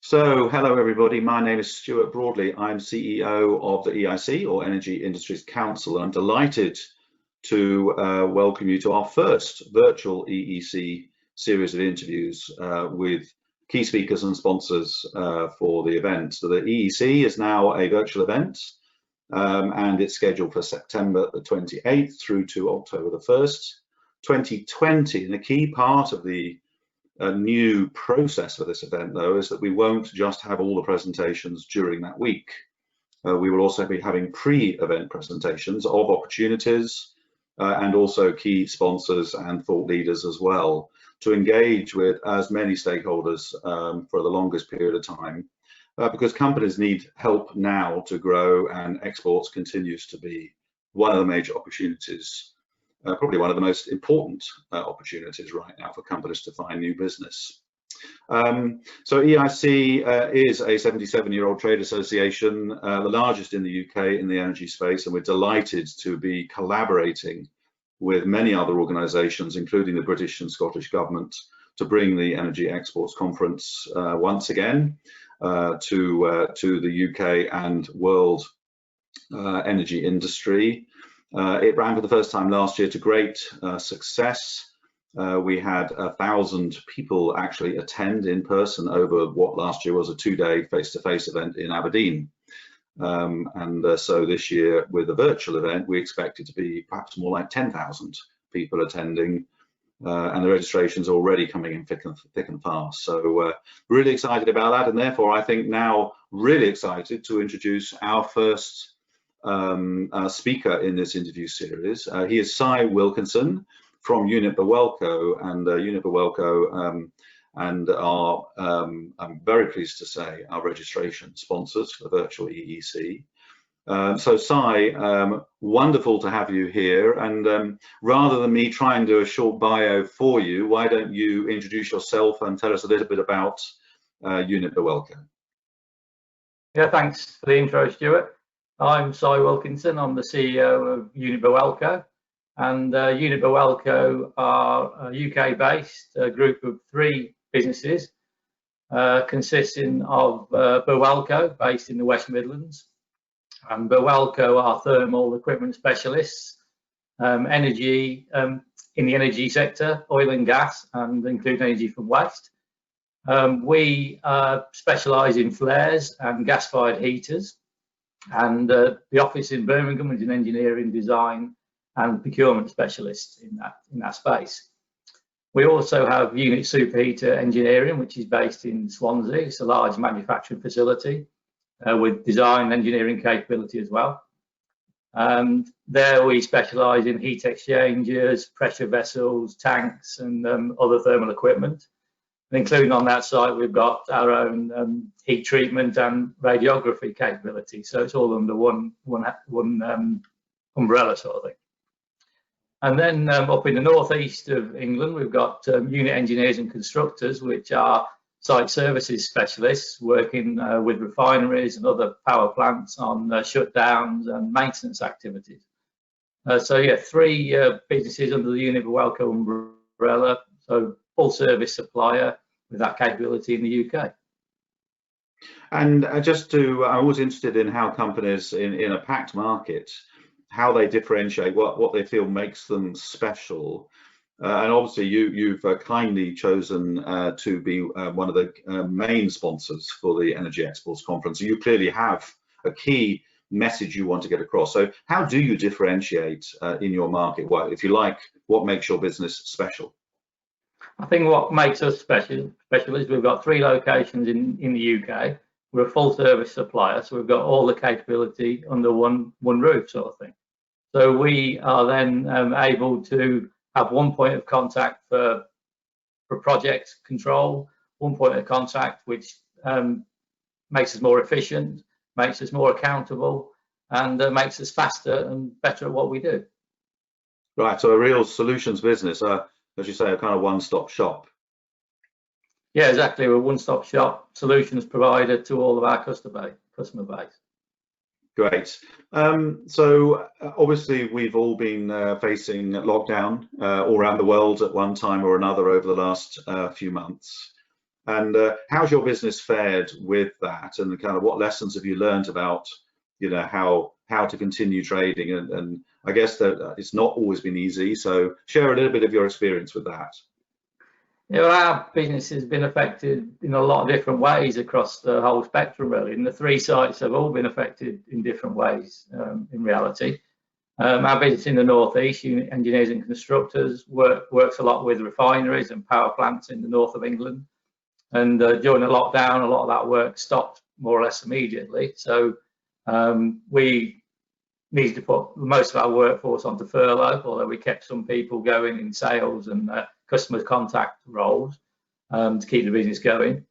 Hello everybody, my name is Stuart Broadley. I'm CEO of the EIC, or Energy Industries Council, and I'm delighted to welcome you to our first virtual EEC series of interviews with key speakers and sponsors for the event. So the EEC is now a virtual event and it's scheduled for September the 28th through to October the 1st, 2020. And a key part of the new process for this event, though, is that we won't just have all the presentations during that week. We will also be having pre-event presentations of opportunities and also key sponsors and thought leaders as well, to engage with as many stakeholders for the longest period of time, because companies need help now to grow, and exports continues to be one of the major opportunities. Probably one of the most important opportunities right now for companies to find new business. So EIC is a 77-year-old trade association, the largest in the UK in the energy space, and we're delighted to be collaborating with many other organisations, including the British and Scottish government, to bring the Energy Exports Conference once again to the UK and world energy industry. It ran for the first time last year to great success. We had 1,000 people actually attend in person over what last year was a 2-day face-to-face event in Aberdeen. So this year, with a virtual event, we expect it to be perhaps more like 10,000 people attending, and the registration's already coming in thick and fast. So really excited about that, and therefore I think now really excited to introduce our first speaker in this interview series. He is Cy Wilkinson from Unit Birwelco, and Unit Birwelco and our, I'm very pleased to say, our registration sponsors for the virtual EEC. So Cy, wonderful to have you here, and rather than me try and do a short bio for you, why don't you introduce yourself and tell us a little bit about Unit Birwelco? Yeah, thanks for the intro, Stuart. I'm Cy Wilkinson. I'm the CEO of Unit Birwelco, and Unit Birwelco are a UK-based group of 3 businesses consisting of Birwelco, based in the West Midlands, and Birwelco are thermal equipment specialists, energy in the energy sector, oil and gas, and including energy from waste. We specialise in flares and gas-fired heaters. And the office in Birmingham is an engineering, design and procurement specialist in that space. We also have Unit Superheater Engineering, which is based in Swansea. It's a large manufacturing facility with design engineering capability as well. And there we specialise in heat exchangers, pressure vessels, tanks and other thermal equipment. Including on that site, we've got our own heat treatment and radiography capability. So it's all under one umbrella sort of thing. And then up in the northeast of England, we've got Unit Engineers and Constructors, which are site services specialists working with refineries and other power plants on shutdowns and maintenance activities. So yeah, 3 businesses under the Unit Birwelco umbrella. So full service supplier with that capability in the UK. And I'm always interested in how companies in a packed market, how they differentiate, what they feel makes them special. And obviously you've kindly chosen to be one of the main sponsors for the Energy Exports Conference. So you clearly have a key message you want to get across. So how do you differentiate in your market? If you like, what makes your business special? I think what makes us special is we've got 3 locations in the UK. We're a full service supplier, so we've got all the capability under one roof sort of thing. So we are then able to have one point of contact for project control, one point of contact which makes us more efficient, makes us more accountable, and makes us faster and better at what we do. Right, so a real solutions business. As you say, a kind of one-stop shop. Yeah, exactly. We're a one-stop shop solutions provider to all of our customer base. Great. So obviously we've all been facing lockdown all around the world at one time or another over the last few months. And how's your business fared with that? And kind of what lessons have you learned about, how to continue trading? And I guess that it's not always been easy. So share a little bit of your experience with that. Our business has been affected in a lot of different ways across the whole spectrum, really. And the three sites have all been affected in different ways, in reality. Our business in the northeast, Unit Engineers and Constructors, works a lot with refineries and power plants in the north of England. And during the lockdown, a lot of that work stopped more or less immediately. So we needed to put most of our workforce onto furlough, although we kept some people going in sales and customer contact roles to keep the business going.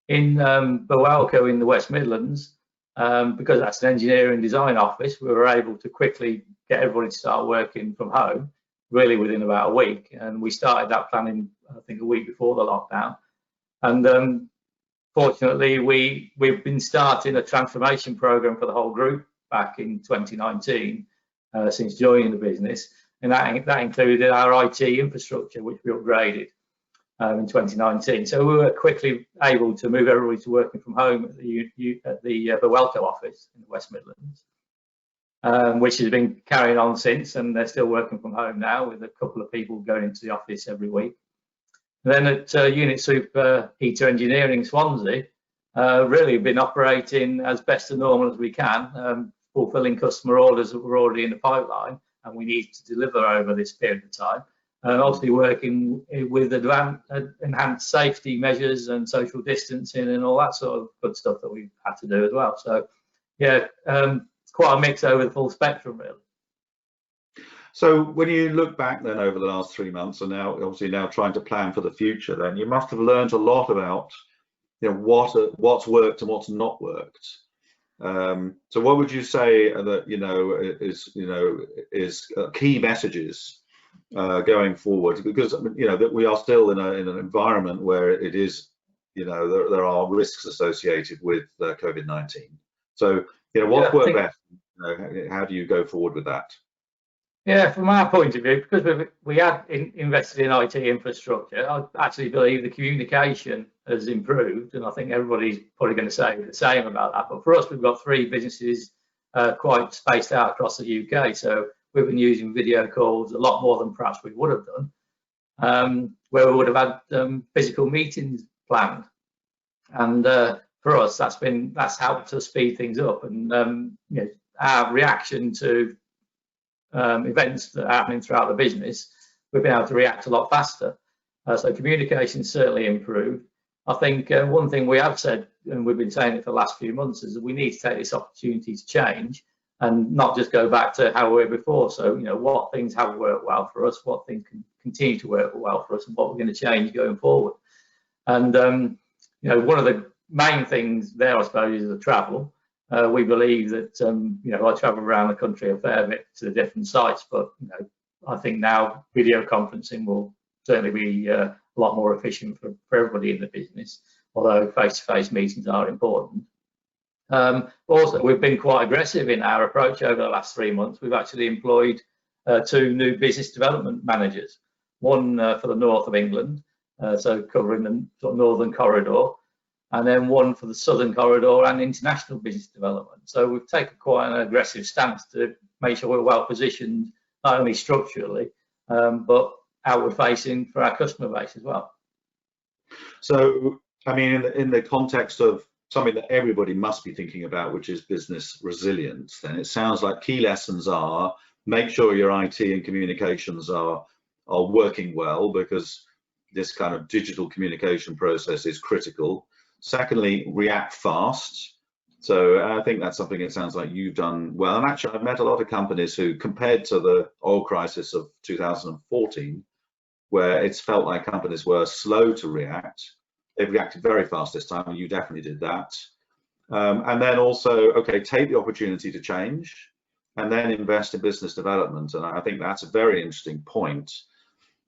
In Birwelco in the West Midlands, because that's an engineering design office, we were able to quickly get everybody to start working from home, really within about a week. And we started that planning, I think, a week before the lockdown. And fortunately, we've been starting a transformation program for the whole group back in 2019, since joining the business. And that included our IT infrastructure, which we upgraded in 2019. So we were quickly able to move everybody to working from home at the Birwelco office in the West Midlands, which has been carrying on since, and they're still working from home now with a couple of people going into the office every week. And then at Unit Superheater Engineering Swansea, really been operating as best and normal as we can, fulfilling customer orders that were already in the pipeline and we need to deliver over this period of time. And obviously working with enhanced safety measures and social distancing and all that sort of good stuff that we've had to do as well. So yeah, it's quite a mix over the full spectrum, really. So when you look back then over the last 3 months, and now obviously trying to plan for the future, then you must have learned a lot about what's worked and what's not worked. So what would you say that is key messages going forward? Because that we are still in an environment where it is there are risks associated with COVID-19. So what's worked best? How do you go forward with that? Yeah, from our point of view, because we had invested in IT infrastructure, I actually believe the communication has improved, and I think everybody's probably going to say the same about that. But for us, we've got 3 businesses quite spaced out across the UK, so we've been using video calls a lot more than perhaps we would have done, where we would have had physical meetings planned. And for us, that's helped us speed things up, and our reaction to events that are happening throughout the business, we've been able to react a lot faster. So communication certainly improved. I think one thing we have said, and we've been saying it for the last few months, is that we need to take this opportunity to change and not just go back to how we were before. So what things have worked well for us, what things can continue to work well for us, and what we're going to change going forward. And one of the main things there, I suppose, is the travel. We believe that I travel around the country a fair bit to the different sites, but I think now video conferencing will certainly be a lot more efficient for everybody in the business, although face-to-face meetings are important. Also, we've been quite aggressive in our approach over the last 3 months. We've actually employed 2 new business development managers, one for the north of England, so covering the sort of northern corridor, and then one for the southern corridor and international business development. So we've taken quite an aggressive stance to make sure we're well positioned, not only structurally, but outward facing for our customer base as well. So, I mean, in the context of something that everybody must be thinking about, which is business resilience, then it sounds like key lessons are make sure your IT and communications are working well, because this kind of digital communication process is critical. Secondly, react fast. So I think that's something it sounds like you've done well. And actually, I've met a lot of companies who, compared to the oil crisis of 2014, where it's felt like companies were slow to react, they've reacted very fast this time, and you definitely did that. And then also, okay, take the opportunity to change, and then invest in business development. And I think that's a very interesting point.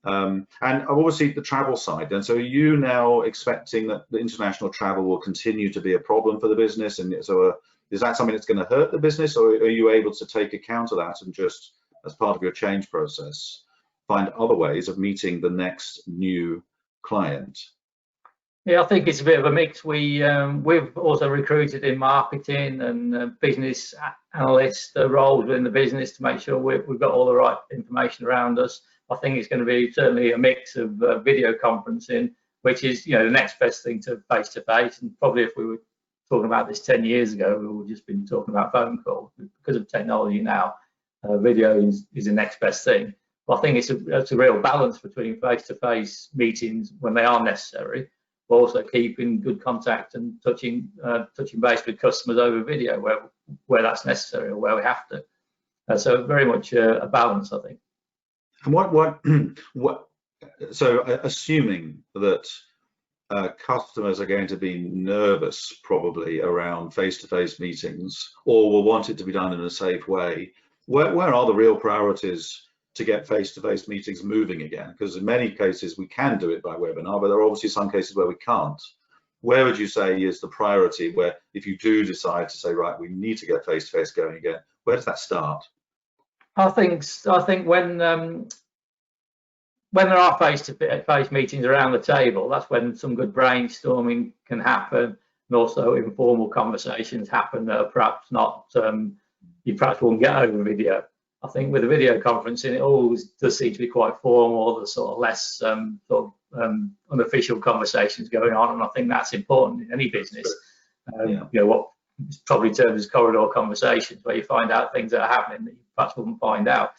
And obviously the travel side then, so are you now expecting that the international travel will continue to be a problem for the business? And so is that something that's going to hurt the business, or are you able to take account of that and just, as part of your change process, find other ways of meeting the next new client? Yeah, I think it's a bit of a mix. We've also recruited in marketing and business analyst roles within the business to make sure we've got all the right information around us. I think it's going to be certainly a mix of video conferencing, which is, the next best thing to face, and probably if we were talking about this 10 years ago, we would just been talking about phone calls. Because of technology now, video is the next best thing. But I think it's a real balance between face-to-face meetings when they are necessary, but also keeping good contact and touching base with customers over video where that's necessary or where we have to. So very much a balance, I think. And so assuming that customers are going to be nervous probably around face-to-face meetings, or will want it to be done in a safe way, where are the real priorities to get face-to-face meetings moving again? Because in many cases we can do it by webinar, but there are obviously some cases where we can't. Where would you say is the priority, where if you do decide to say, right, we need to get face-to-face going again, where does that start? I think when there are face-to-face meetings around the table, that's when some good brainstorming can happen, and also informal conversations happen that are perhaps not, you perhaps won't get over video. I think with the video conferencing, it always does seem to be quite formal. There's sort of less unofficial conversations going on, and I think that's important in any business. What is probably termed as corridor conversations, where you find out things that are happening that you perhaps wouldn't find out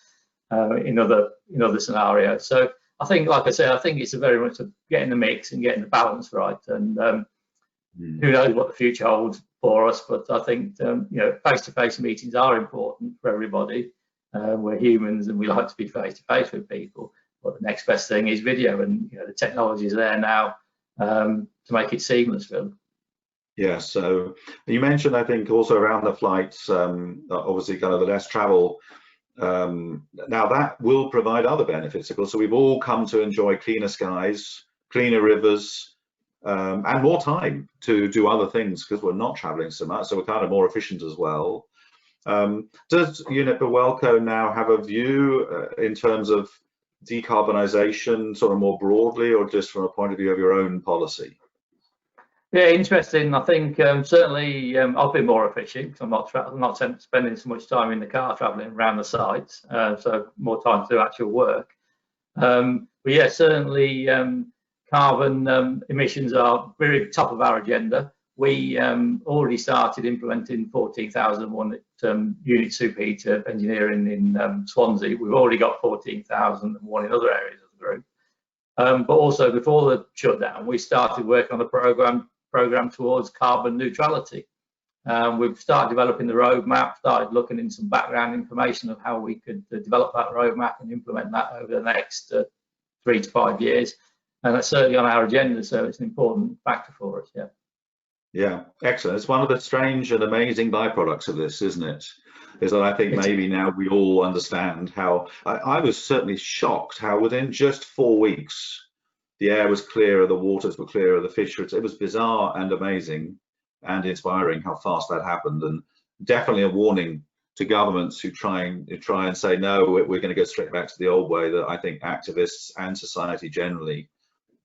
in other scenarios. So I think, like I said, I think it's very much getting the mix and getting the balance right. And who knows what the future holds for us? But I think face-to-face meetings are important for everybody. We're humans and we like to be face-to-face with people. But the next best thing is video, and the technology is there now to make it seamless for them. Yeah, so you mentioned, I think, also around the flights, obviously kind of the less travel. Now that will provide other benefits, of course. So we've all come to enjoy cleaner skies, cleaner rivers, and more time to do other things because we're not traveling so much. So we're kind of more efficient as well. Does Unit Birwelco now have a view in terms of decarbonisation sort of more broadly, or just from a point of view of your own policy? Yeah, interesting. I think certainly I've been more efficient because I'm not spending so much time in the car travelling around the sites, so more time to do actual work. But yeah, certainly carbon emissions are very top of our agenda. We already started implementing 14,001 at Unit Superheater Engineering in Swansea. We've already got 14,001 in other areas of the group. But also before the shutdown, we started working on the program towards carbon neutrality. We've started developing the roadmap, started looking in some background information of how we could develop that roadmap and implement that over the next 3 to 5 years. And that's certainly on our agenda, so it's an important factor for us, yeah. Yeah, excellent. It's one of the strange and amazing byproducts of this, isn't it? Is that I think maybe now we all understand how, I was certainly shocked how within just 4 weeks, the air was clearer, the waters were clearer, the fish, it was bizarre and amazing and inspiring how fast that happened, and definitely a warning to governments who try and say, no, we're going to go straight back to the old way, that I think activists and society generally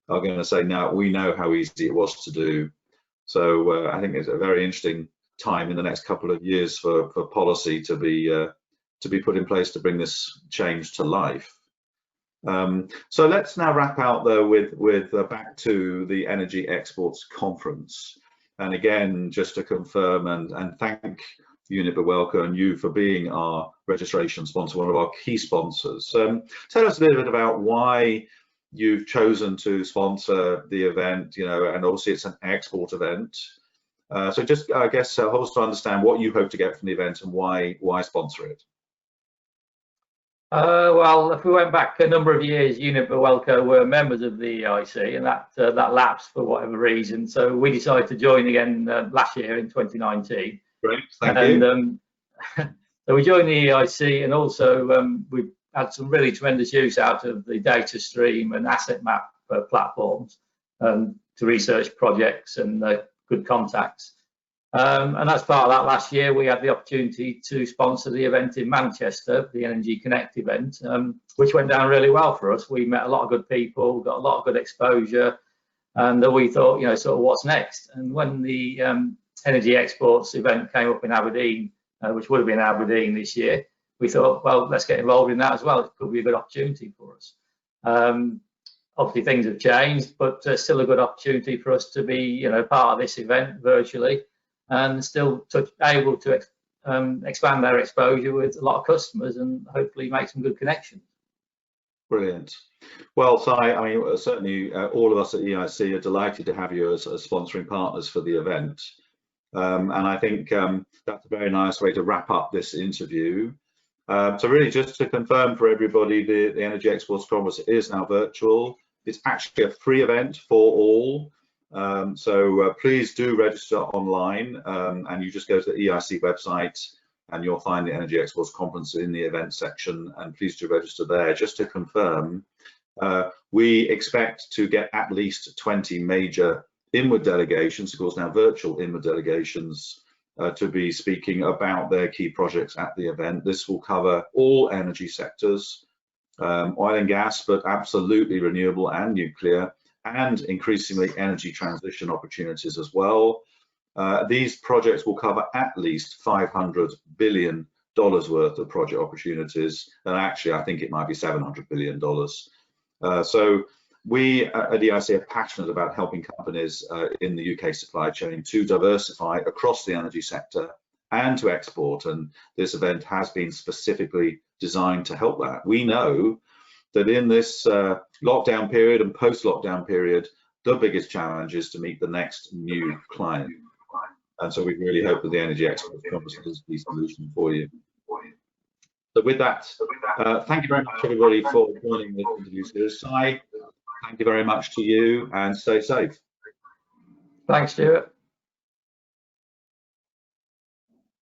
are going to say, no, we know how easy it was to do. So I think it's a very interesting time in the next couple of years for policy to be put in place to bring this change to life. So let's now wrap out though with back to the Energy Exports Conference. And again, just to confirm and thank Unit Birwelco and you for being our registration sponsor, one of our key sponsors. Tell us a little bit about why you've chosen to sponsor the event, and obviously it's an export event. So just, I guess, help us to understand what you hope to get from the event and why sponsor it. Well, if we went back a number of years, Unit Birwelco were members of the EIC, and that lapsed for whatever reason. So we decided to join again last year in 2019. Great, thank you. So we joined the EIC, and also we've had some really tremendous use out of the data stream and asset map platforms to research projects and good contacts. And as part of that, last year we had the opportunity to sponsor the event in Manchester, the Energy Connect event, which went down really well for us. We met a lot of good people, got a lot of good exposure, And we thought, sort of what's next? And when the Energy Exports event came up in Aberdeen, which would have been Aberdeen this year, we thought, well, let's get involved in that as well. It could be a good opportunity for us. Obviously, things have changed, but still a good opportunity for us to be, part of this event virtually, and still able to expand our exposure with a lot of customers and hopefully make some good connections. Brilliant. Well, Cy, I mean, certainly all of us at EIC are delighted to have you as sponsoring partners for the event. And I think that's a very nice way to wrap up this interview. So really just to confirm for everybody, the Energy Exports Conference is now virtual. It's actually a free event for all. So please do register online, and you just go to the EIC website and you'll find the Energy Exports Conference in the event section, and please do register there. Just to confirm, we expect to get at least 20 major inward delegations, of course now virtual inward delegations, to be speaking about their key projects at the event. This will cover all energy sectors, oil and gas, but absolutely renewable and nuclear, and increasingly energy transition opportunities as well. These projects will cover at least $500 billion worth of project opportunities, and actually I think it might be $700 billion. So we at EIC are passionate about helping companies in the UK supply chain to diversify across the energy sector and to export, and this event has been specifically designed to help that. We know that in this lockdown period and post-lockdown period, the biggest challenge is to meet the next new client. And so we really hope that the Energy Exports Conference is the solution for you. So with that, thank you very much everybody for joining this interview series. Cy, thank you very much to you, and stay safe. Thanks, Stuart.